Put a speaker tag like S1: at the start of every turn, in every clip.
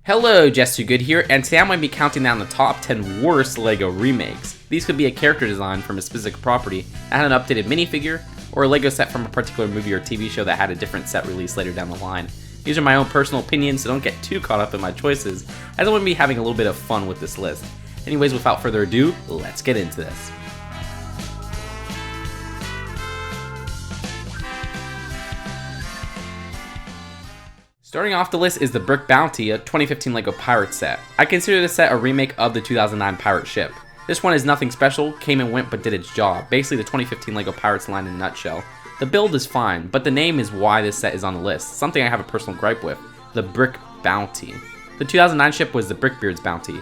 S1: Hello, Just Too Good here, and today I'm going to be counting down the top 10 worst LEGO remakes. These could be a character design from a specific property that had an updated minifigure, or a LEGO set from a particular movie or TV show that had a different set released later down the line. These are my own personal opinions, so don't get too caught up in my choices, as I want to be having a little bit of fun with this list. Anyways, without further ado, let's get into this. Starting off the list is the Brick Bounty, a 2015 LEGO pirate set. I consider this set a remake of the 2009 pirate ship. This one is nothing special, came and went but did its job, basically the 2015 LEGO Pirates line in a nutshell. The build is fine, but the name is why this set is on the list, something I have a personal gripe with, the Brick Bounty. The 2009 ship was the Brickbeard's Bounty.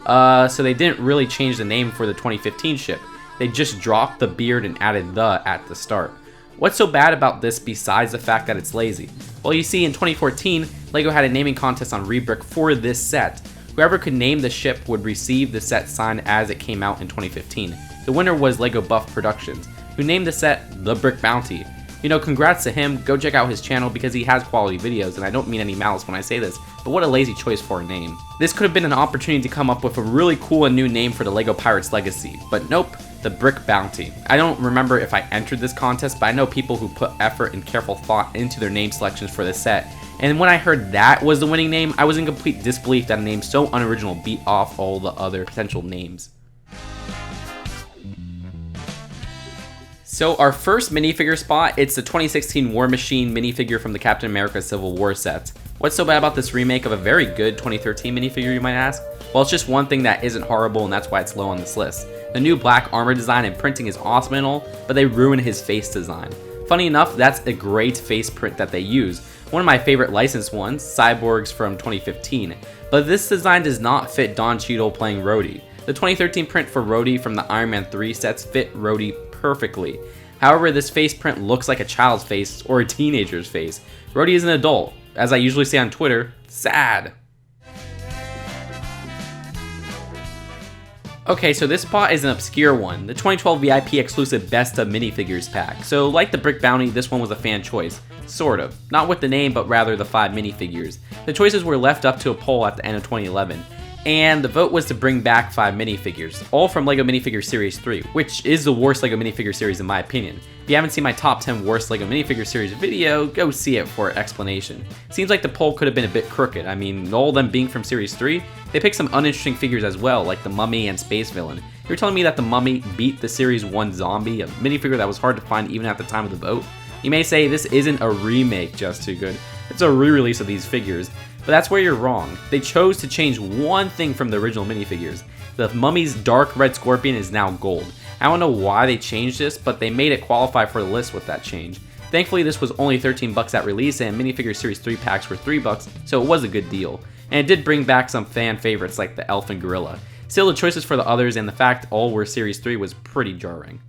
S1: So they didn't really change the name for the 2015 ship, they just dropped the beard and added the at the start. What's so bad about this besides the fact that it's lazy? Well, you see, in 2014, LEGO had a naming contest on Rebrick for this set. Whoever could name the ship would receive the set signed as it came out in 2015. The winner was LEGO Buff Productions, who named the set The Brick Bounty. You know, congrats to him, go check out his channel because he has quality videos, and I don't mean any malice when I say this, but what a lazy choice for a name. This could have been an opportunity to come up with a really cool and new name for the LEGO Pirates legacy, but nope, the Brick Bounty. I don't remember if I entered this contest, but I know people who put effort and careful thought into their name selections for this set, and when I heard that was the winning name, I was in complete disbelief that a name so unoriginal beat off all the other potential names. So our first minifigure spot, it's the 2016 War Machine minifigure from the Captain America Civil War set. What's so bad about this remake of a very good 2013 minifigure, you might ask? Well, it's just one thing that isn't horrible, and that's why it's low on this list. The new black armor design and printing is awesome and all, but they ruin his face design. Funny enough, that's a great face print that they use. One of my favorite licensed ones, Cyborgs from 2015. But this design does not fit Don Cheadle playing Rhodey. The 2013 print for Rhodey from the Iron Man 3 sets fit Rhodey perfectly. However, this face print looks like a child's face or a teenager's face. Rhodey is an adult. As I usually say on Twitter, sad. Okay, so this spot is an obscure one, the 2012 VIP exclusive Best of Minifigures pack. So like the Brick Bounty, this one was a fan choice. Sort of. Not with the name, but rather the 5 minifigures. The choices were left up to a poll at the end of 2011. And the vote was to bring back 5 minifigures, all from LEGO Minifigure Series 3, which is the worst LEGO Minifigure series in my opinion. If you haven't seen my top 10 worst LEGO Minifigure series video, go see it for explanation. Seems like the poll could have been a bit crooked. I mean, all them being from Series 3, they picked some uninteresting figures as well, like the Mummy and Space Villain. You're telling me that the Mummy beat the Series 1 Zombie, a minifigure that was hard to find even at the time of the vote? You may say this isn't a remake, Just Too Good. It's a re-release of these figures. But that's where you're wrong. They chose to change one thing from the original minifigures. The Mummy's dark red scorpion is now gold. I don't know why they changed this, but they made it qualify for the list with that change. Thankfully, this was only $13 at release, and Minifigure Series 3 packs were $3, so it was a good deal. And it did bring back some fan favorites like the elf and gorilla. Still, the choices for the others and the fact all were Series 3 was pretty jarring.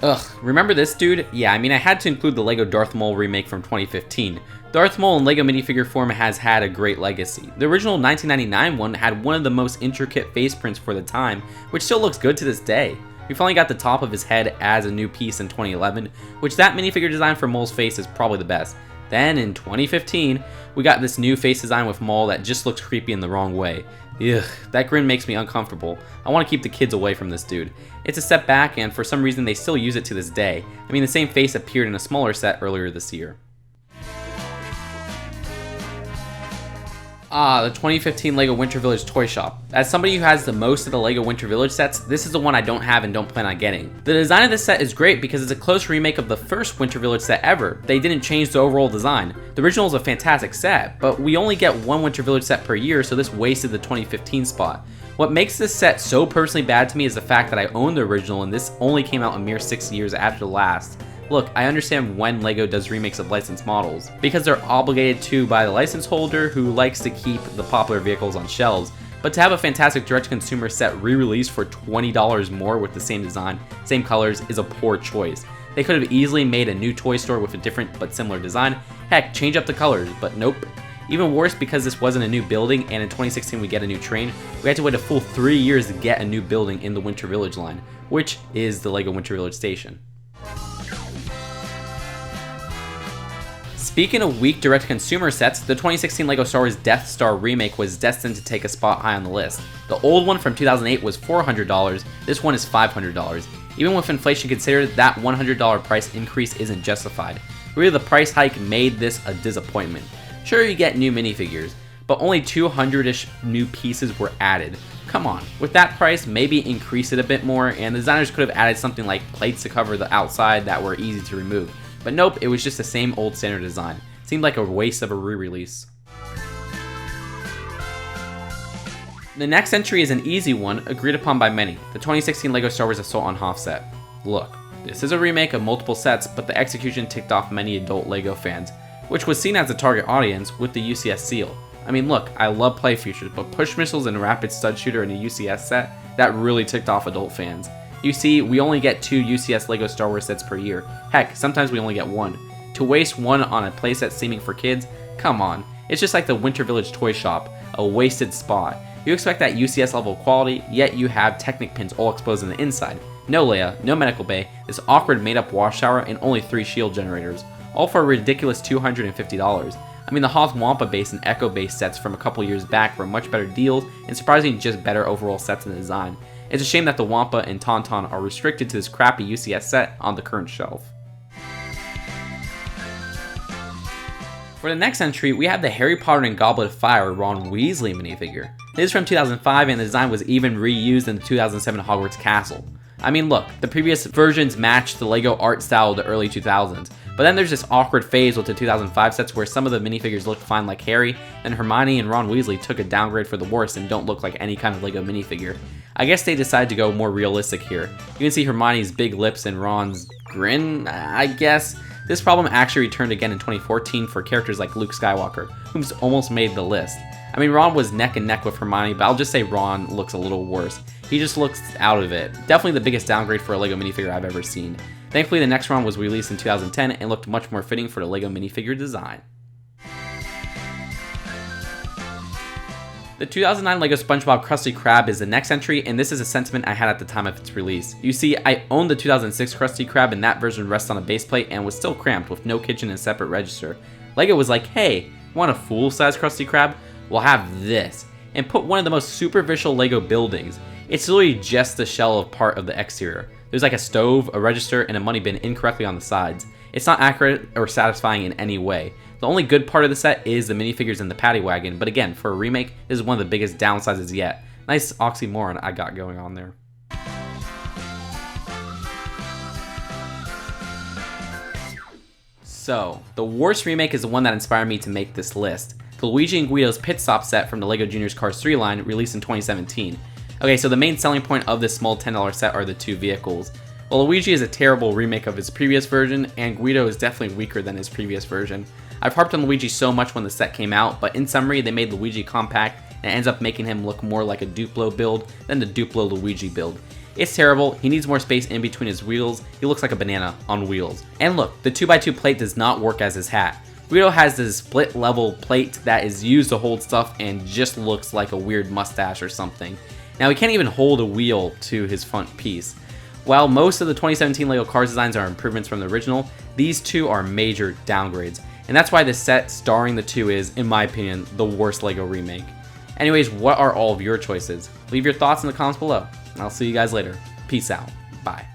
S1: Ugh, remember this dude? Yeah, I mean I had to include the LEGO Darth Maul remake from 2015. Darth Maul in LEGO minifigure form has had a great legacy. The original 1999 one had one of the most intricate face prints for the time, which still looks good to this day. We finally got the top of his head as a new piece in 2011, which that minifigure design for Maul's face is probably the best. Then in 2015, we got this new face design with Maul that just looks creepy in the wrong way. Ugh, that grin makes me uncomfortable. I want to keep the kids away from this dude. It's a step back, and for some reason they still use it to this day. I mean, the same face appeared in a smaller set earlier this year. The 2015 LEGO Winter Village Toy Shop. As somebody who has the most of the LEGO Winter Village sets, this is the one I don't have and don't plan on getting. The design of this set is great because it's a close remake of the first Winter Village set ever. They didn't change the overall design. The original is a fantastic set, but we only get one Winter Village set per year, so this wasted the 2015 spot. What makes this set so personally bad to me is the fact that I own the original and this only came out a mere 6 years after the last. Look, I understand when LEGO does remakes of licensed models, because they're obligated to by the license holder who likes to keep the popular vehicles on shelves, but to have a fantastic direct-to-consumer set re-released for $20 more with the same design, same colors, is a poor choice. They could have easily made a new toy store with a different but similar design, heck, change up the colors, but nope. Even worse, because this wasn't a new building and in 2016 we get a new train, we had to wait a full 3 years to get a new building in the Winter Village line, which is the LEGO Winter Village Station. Speaking of weak direct-to-consumer sets, the 2016 LEGO Star Wars Death Star remake was destined to take a spot high on the list. The old one from 2008 was $400, this one is $500. Even with inflation considered, that $100 price increase isn't justified. Really, the price hike made this a disappointment. Sure, you get new minifigures, but only 200-ish new pieces were added. Come on, with that price, maybe increase it a bit more, and the designers could have added something like plates to cover the outside that were easy to remove. But nope, it was just the same old standard design. Seemed like a waste of a re-release. The next entry is an easy one, agreed upon by many, the 2016 LEGO Star Wars Assault on Hoth set. Look, this is a remake of multiple sets, but the execution ticked off many adult LEGO fans, which was seen as a target audience with the UCS seal. I mean look, I love play features, but push missiles and rapid stud shooter in a UCS set, that really ticked off adult fans. You see, we only get 2 UCS LEGO Star Wars sets per year. Heck, sometimes we only get 1. To waste one on a playset seeming for kids? Come on. It's just like the Winter Village toy shop, a wasted spot. You expect that UCS level quality, yet you have Technic pins all exposed on the inside. No Leia, no medical bay, this awkward made up wash shower, and only 3 shield generators. All for a ridiculous $250. I mean, the Hoth Wampa base and Echo base sets from a couple years back were much better deals, and surprisingly just better overall sets in the design. It's a shame that the Wampa and Tauntaun are restricted to this crappy UCS set on the current shelf. For the next entry, we have the Harry Potter and Goblet of Fire Ron Weasley minifigure. This is from 2005 and the design was even reused in the 2007 Hogwarts Castle. I mean look, the previous versions matched the LEGO art style of the early 2000s, but then there's this awkward phase with the 2005 sets where some of the minifigures looked fine like Harry, and Hermione and Ron Weasley took a downgrade for the worse and don't look like any kind of LEGO minifigure. I guess they decided to go more realistic here. You can see Hermione's big lips and Ron's grin, I guess. This problem actually returned again in 2014 for characters like Luke Skywalker, who's almost made the list. I mean, Ron was neck and neck with Hermione, but I'll just say Ron looks a little worse. He just looks out of it. Definitely the biggest downgrade for a LEGO minifigure I've ever seen. Thankfully, the next Ron was released in 2010 and looked much more fitting for the LEGO minifigure design. The 2009 LEGO Spongebob Krusty Krab is the next entry, and this is a sentiment I had at the time of its release. You see, I owned the 2006 Krusty Krab, and that version rests on a base plate and was still cramped with no kitchen and separate register. LEGO was like, hey, want a full-size Krusty Krab? We'll have this, and put one of the most superficial LEGO buildings. It's literally just the shell of part of the exterior. There's like a stove, a register, and a money bin incorrectly on the sides. It's not accurate or satisfying in any way. The only good part of the set is the minifigures and the paddy wagon, but again, for a remake, this is one of the biggest downsizes yet. Nice oxymoron I got going on there. So, the worst remake is the one that inspired me to make this list. The Luigi and Guido's Pit Stop set from the LEGO Juniors Cars 3 line, released in 2017. Okay, so the main selling point of this small $10 set are the 2 vehicles. Well, Luigi is a terrible remake of his previous version, and Guido is definitely weaker than his previous version. I've harped on Luigi so much when the set came out, but in summary, they made Luigi compact, and it ends up making him look more like a Duplo build than the Duplo Luigi build. It's terrible, he needs more space in between his wheels, he looks like a banana on wheels. And look, the 2x2 plate does not work as his hat. Guido has this split level plate that is used to hold stuff and just looks like a weird mustache or something. Now he can't even hold a wheel to his front piece. While most of the 2017 LEGO Cars designs are improvements from the original, these 2 are major downgrades. And that's why this set starring the 2 is, in my opinion, the worst LEGO remake. Anyways, what are all of your choices? Leave your thoughts in the comments below, and I'll see you guys later. Peace out. Bye.